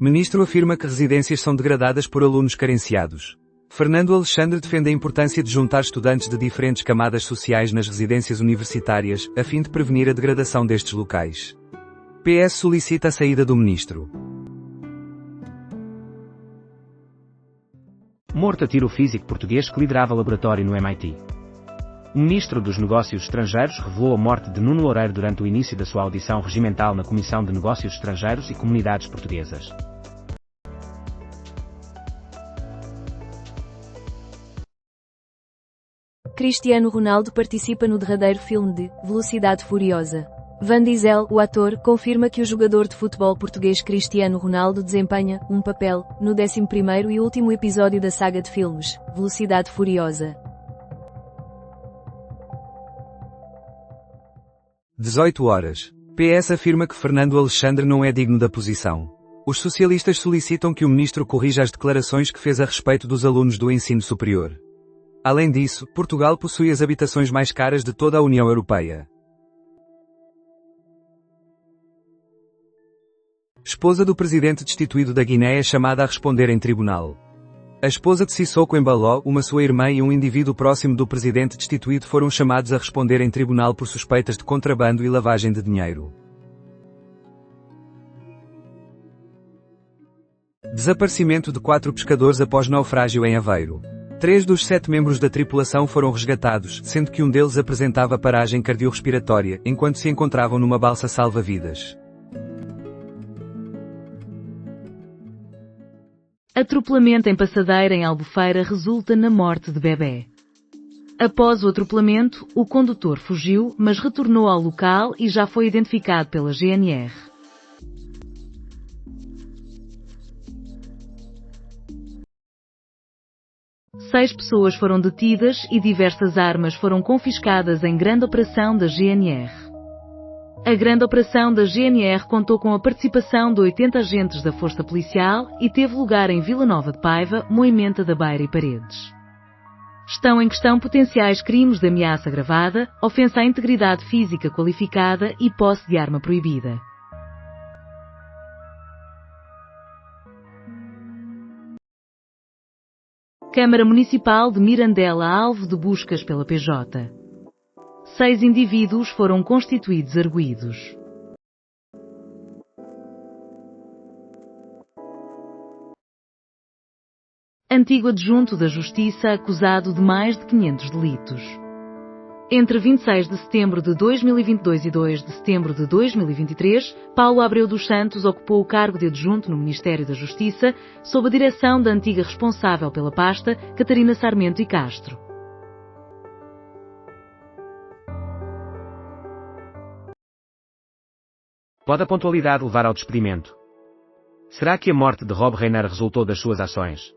Ministro afirma que residências são degradadas por alunos carenciados. Fernando Alexandre defende a importância de juntar estudantes de diferentes camadas sociais nas residências universitárias, a fim de prevenir a degradação destes locais. PS solicita a saída do ministro. Morto a tiro o físico português que liderava laboratório no MIT. O ministro dos Negócios Estrangeiros revelou a morte de Nuno Loureiro durante o início da sua audição regimental na Comissão de Negócios Estrangeiros e Comunidades Portuguesas. Cristiano Ronaldo participa no derradeiro filme de Velocidade Furiosa. Van Diesel, o ator, confirma que o jogador de futebol português Cristiano Ronaldo desempenha um papel no 11º e último episódio da saga de filmes Velocidade Furiosa. 18 horas. PS afirma que Fernando Alexandre não é digno da posição. Os socialistas solicitam que o ministro corrija as declarações que fez a respeito dos alunos do ensino superior. Além disso, Portugal possui as habitações mais caras de toda a União Europeia. Esposa do presidente destituído da Guiné é chamada a responder em tribunal. A esposa de Sissoko Embaló, uma sua irmã e um indivíduo próximo do presidente destituído foram chamados a responder em tribunal por suspeitas de contrabando e lavagem de dinheiro. Desaparecimento de 4 pescadores após naufrágio em Aveiro. 3 dos 7 membros da tripulação foram resgatados, sendo que um deles apresentava paragem cardiorrespiratória, enquanto se encontravam numa balsa salva-vidas. Atropelamento em passadeira em Albufeira resulta na morte de bebê. Após o atropelamento, o condutor fugiu, mas retornou ao local e já foi identificado pela GNR. Seis pessoas foram detidas e diversas armas foram confiscadas em grande operação da GNR. A grande operação da GNR contou com a participação de 80 agentes da Força Policial e teve lugar em Vila Nova de Paiva, Moimenta da Beira e Paredes. Estão em questão potenciais crimes de ameaça agravada, ofensa à integridade física qualificada e posse de arma proibida. Câmara Municipal de Mirandela alvo de buscas pela PJ. 6 indivíduos foram constituídos arguidos. Antigo adjunto da Justiça acusado de mais de 500 delitos. Entre 26 de setembro de 2022 e 2 de setembro de 2023, Paulo Abreu dos Santos ocupou o cargo de adjunto no Ministério da Justiça, sob a direção da antiga responsável pela pasta, Catarina Sarmento e Castro. Pode a pontualidade levar ao despedimento? Será que a morte de Rob Reiner resultou das suas ações?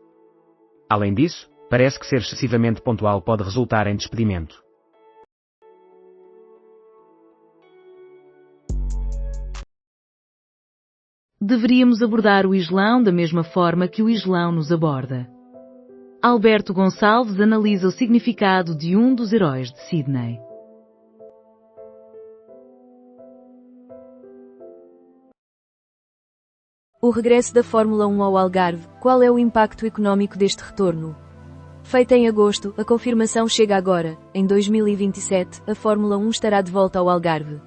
Além disso, parece que ser excessivamente pontual pode resultar em despedimento. Deveríamos abordar o Islão da mesma forma que o Islão nos aborda. Alberto Gonçalves analisa o significado de um dos heróis de Sydney. O regresso da Fórmula 1 ao Algarve, qual é o impacto económico deste retorno? Feita em agosto, a confirmação chega agora, em 2027, a Fórmula 1 estará de volta ao Algarve.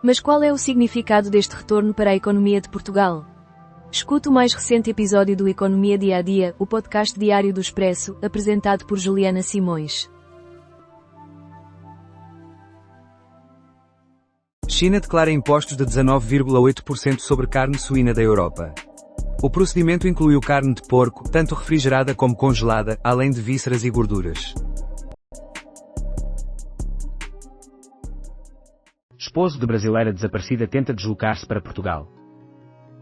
Mas qual é o significado deste retorno para a economia de Portugal? Escute o mais recente episódio do Economia Dia a Dia, o podcast diário do Expresso, apresentado por Juliana Simões. China declara impostos de 19,8% sobre carne suína da Europa. O procedimento incluiu carne de porco, tanto refrigerada como congelada, além de vísceras e gorduras. Esposo de brasileira desaparecida tenta deslocar-se para Portugal.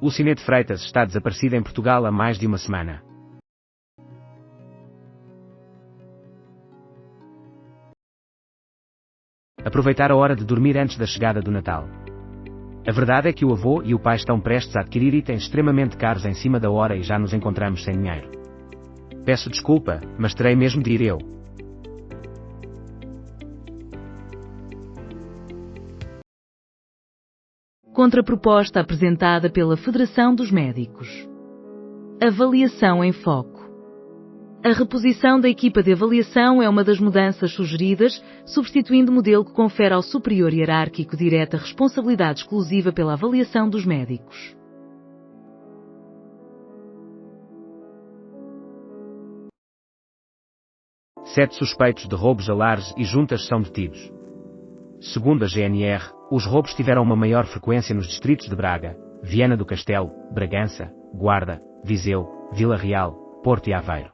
Lucinete Freitas está desaparecida em Portugal há mais de uma semana. Aproveitar a hora de dormir antes da chegada do Natal. A verdade é que o avô e o pai estão prestes a adquirir itens extremamente caros em cima da hora e já nos encontramos sem dinheiro. Peço desculpa, mas terei mesmo de ir eu. Contraproposta apresentada pela Federação dos Médicos. Avaliação em foco. A reposição da equipa de avaliação é uma das mudanças sugeridas, substituindo o modelo que confere ao superior hierárquico direto a responsabilidade exclusiva pela avaliação dos médicos. Sete suspeitos de roubos a lares e juntas são detidos. Segundo a GNR, os roubos tiveram uma maior frequência nos distritos de Braga, Viana do Castelo, Bragança, Guarda, Viseu, Vila Real, Porto e Aveiro.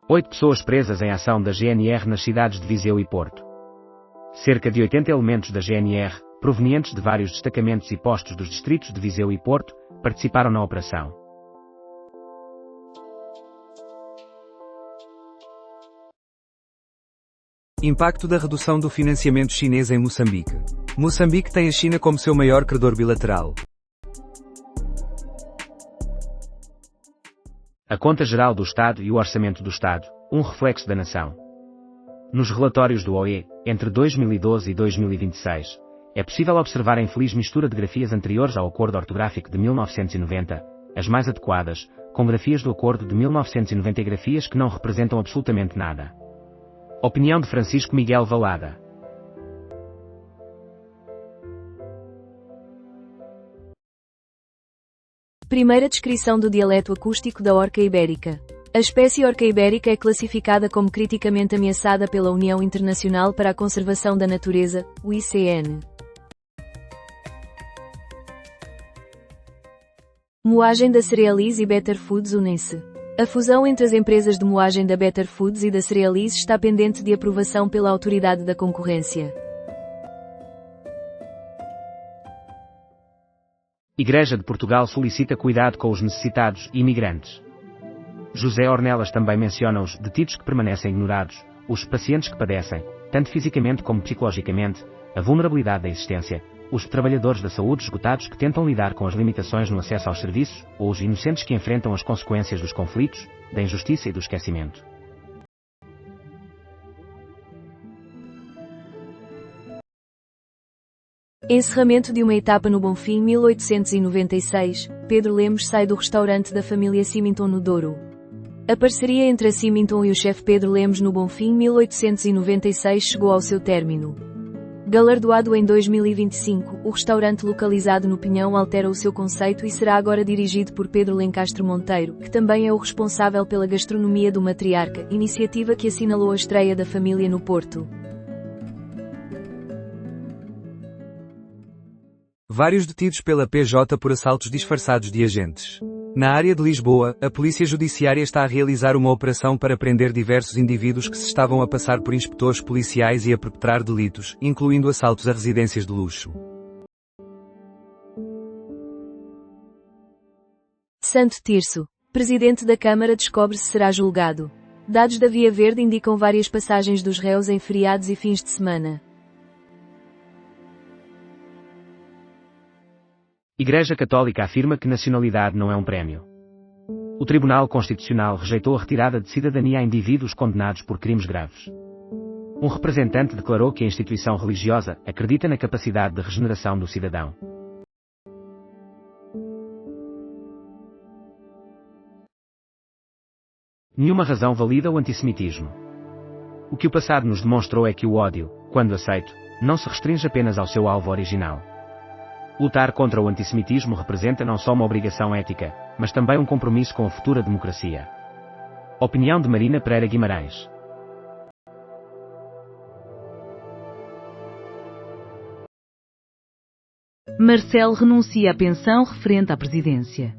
Oito pessoas presas em ação da GNR nas cidades de Viseu e Porto. Cerca de 80 elementos da GNR, provenientes de vários destacamentos e postos dos distritos de Viseu e Porto, participaram na operação. Impacto da redução do financiamento chinês em Moçambique. Moçambique tem a China como seu maior credor bilateral. A Conta Geral do Estado e o Orçamento do Estado, um reflexo da nação. Nos relatórios do OE, entre 2012 e 2026, é possível observar a infeliz mistura de grafias anteriores ao Acordo Ortográfico de 1990, as mais adequadas, com grafias do Acordo de 1990 e grafias que não representam absolutamente nada. Opinião de Francisco Miguel Valada. Primeira descrição do dialeto acústico da orca ibérica. A espécie orca ibérica é classificada como criticamente ameaçada pela União Internacional para a Conservação da Natureza, UICN. Moagem da Cerealis e Better Foods unem-se. A fusão entre as empresas de moagem da Better Foods e da Cerealis está pendente de aprovação pela Autoridade da Concorrência. Igreja de Portugal solicita cuidado com os necessitados e imigrantes. José Ornelas também menciona os detidos que permanecem ignorados, os pacientes que padecem, tanto fisicamente como psicologicamente, a vulnerabilidade da existência, os trabalhadores da saúde esgotados que tentam lidar com as limitações no acesso aos serviços, ou os inocentes que enfrentam as consequências dos conflitos, da injustiça e do esquecimento. Encerramento de uma etapa no Bonfim 1896, Pedro Lemos sai do restaurante da família Symington no Douro. A parceria entre a Symington e o chefe Pedro Lemos no Bonfim 1896 chegou ao seu término. Galardoado em 2025, o restaurante localizado no Pinhão altera o seu conceito e será agora dirigido por Pedro Lencastre Monteiro, que também é o responsável pela gastronomia do Matriarca, iniciativa que assinalou a estreia da família no Porto. Vários detidos pela PJ por assaltos disfarçados de agentes. Na área de Lisboa, a Polícia Judiciária está a realizar uma operação para prender diversos indivíduos que se estavam a passar por inspetores policiais e a perpetrar delitos, incluindo assaltos a residências de luxo. Santo Tirso. Presidente da Câmara descobre se será julgado. Dados da Via Verde indicam várias passagens dos réus em feriados e fins de semana. Igreja Católica afirma que nacionalidade não é um prémio. O Tribunal Constitucional rejeitou a retirada de cidadania a indivíduos condenados por crimes graves. Um representante declarou que a instituição religiosa acredita na capacidade de regeneração do cidadão. Nenhuma razão valida o antissemitismo. O que o passado nos demonstrou é que o ódio, quando aceito, não se restringe apenas ao seu alvo original. Lutar contra o antissemitismo representa não só uma obrigação ética, mas também um compromisso com a futura democracia. Opinião de Marina Pereira Guimarães. Marcelo renuncia à pensão referente à presidência.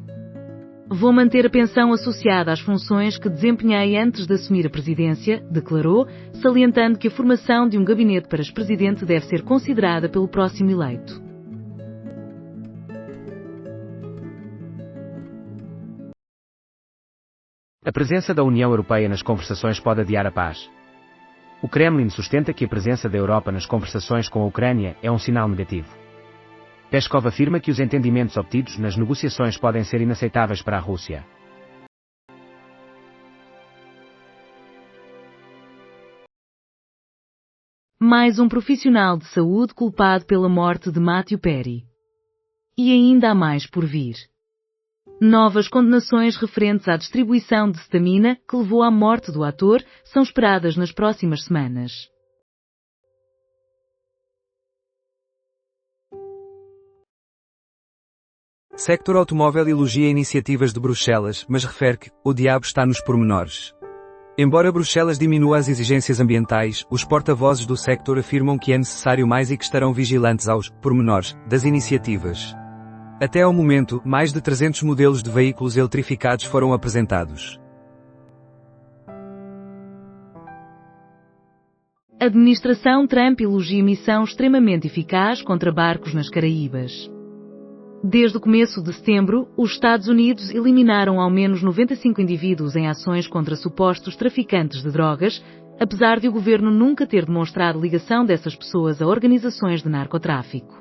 Vou manter a pensão associada às funções que desempenhei antes de assumir a presidência, declarou, salientando que a formação de um gabinete para ex-presidente deve ser considerada pelo próximo eleito. A presença da União Europeia nas conversações pode adiar a paz. O Kremlin sustenta que a presença da Europa nas conversações com a Ucrânia é um sinal negativo. Peskov afirma que os entendimentos obtidos nas negociações podem ser inaceitáveis para a Rússia. Mais um profissional de saúde culpado pela morte de Matthew Perry. E ainda há mais por vir. Novas condenações referentes à distribuição de cetamina, que levou à morte do ator, são esperadas nas próximas semanas. Sector automóvel elogia iniciativas de Bruxelas, mas refere que o diabo está nos pormenores. Embora Bruxelas diminua as exigências ambientais, os porta-vozes do sector afirmam que é necessário mais e que estarão vigilantes aos pormenores das iniciativas. Até ao momento, mais de 300 modelos de veículos eletrificados foram apresentados. A administração Trump elogia missão extremamente eficaz contra barcos nas Caraíbas. Desde o começo de setembro, os Estados Unidos eliminaram ao menos 95 indivíduos em ações contra supostos traficantes de drogas, apesar de o governo nunca ter demonstrado ligação dessas pessoas a organizações de narcotráfico.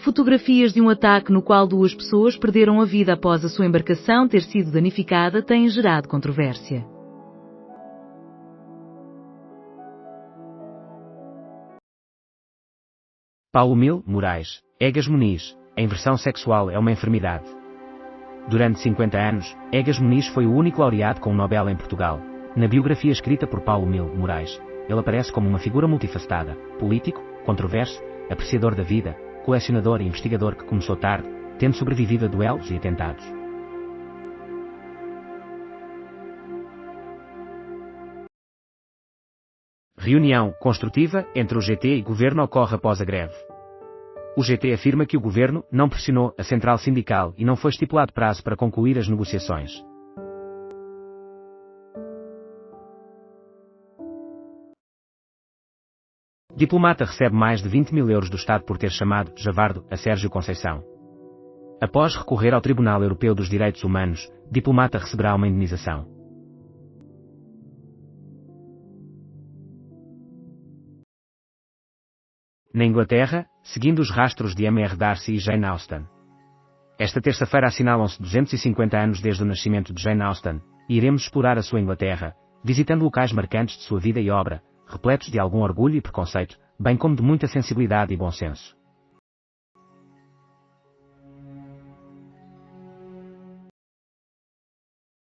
Fotografias de um ataque no qual 2 pessoas perderam a vida após a sua embarcação ter sido danificada têm gerado controvérsia. Paulo Mil Moraes, Egas Muniz. A inversão sexual é uma enfermidade. Durante 50 anos, Egas Muniz foi o único laureado com um Nobel em Portugal. Na biografia escrita por Paulo Mil Moraes, ele aparece como uma figura multifacetada, político, controverso, apreciador da vida, colecionador e investigador que começou tarde, tendo sobrevivido a duelos e atentados. Reunião construtiva entre o GT e governo ocorre após a greve. O GT afirma que o governo não pressionou a central sindical e não foi estipulado prazo para concluir as negociações. Diplomata recebe mais de 20 mil euros do Estado por ter chamado javardo a Sérgio Conceição. Após recorrer ao Tribunal Europeu dos Direitos Humanos, diplomata receberá uma indenização. Na Inglaterra, seguindo os rastros de M.R. Darcy e Jane Austen. Esta terça-feira assinalam-se 250 anos desde o nascimento de Jane Austen, e iremos explorar a sua Inglaterra, visitando locais marcantes de sua vida e obra, repletos de algum orgulho e preconceito, bem como de muita sensibilidade e bom senso.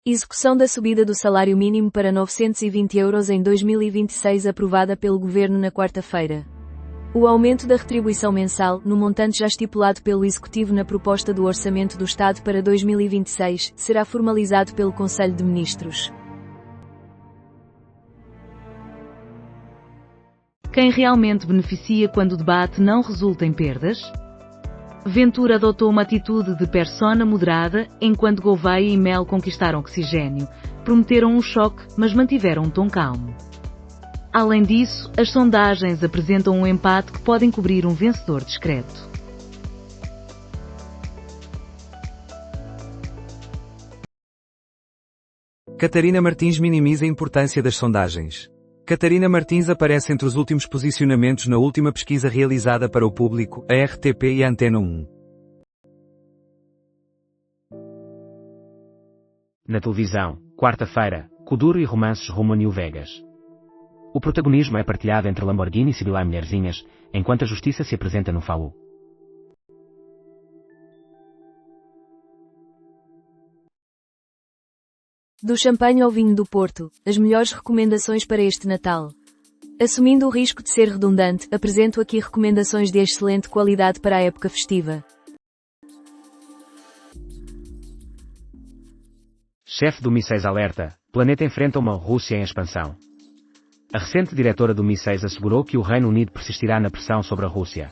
Execução da subida do salário mínimo para 920 euros em 2026 aprovada pelo Governo na quarta-feira. O aumento da retribuição mensal, no montante já estipulado pelo Executivo na proposta do Orçamento do Estado para 2026, será formalizado pelo Conselho de Ministros. Quem realmente beneficia quando o debate não resulta em perdas? Ventura adotou uma atitude de persona moderada, enquanto Gouveia e Mel conquistaram oxigênio, prometeram um choque, mas mantiveram um tom calmo. Além disso, as sondagens apresentam um empate que pode encobrir um vencedor discreto. Catarina Martins minimiza a importância das sondagens. Catarina Martins aparece entre os últimos posicionamentos na última pesquisa realizada para o público, a RTP e a Antena 1. Na televisão, quarta-feira, Kuduro e romances rumo a New Vegas. O protagonismo é partilhado entre Lamborghini e Sibilai Mulherzinhas, enquanto a justiça se apresenta no FAU. Do champanhe ao vinho do Porto, as melhores recomendações para este Natal. Assumindo o risco de ser redundante, apresento aqui recomendações de excelente qualidade para a época festiva. Chefe do Mísseis alerta, planeta enfrenta uma Rússia em expansão. A recente diretora do Mísseis assegurou que o Reino Unido persistirá na pressão sobre a Rússia.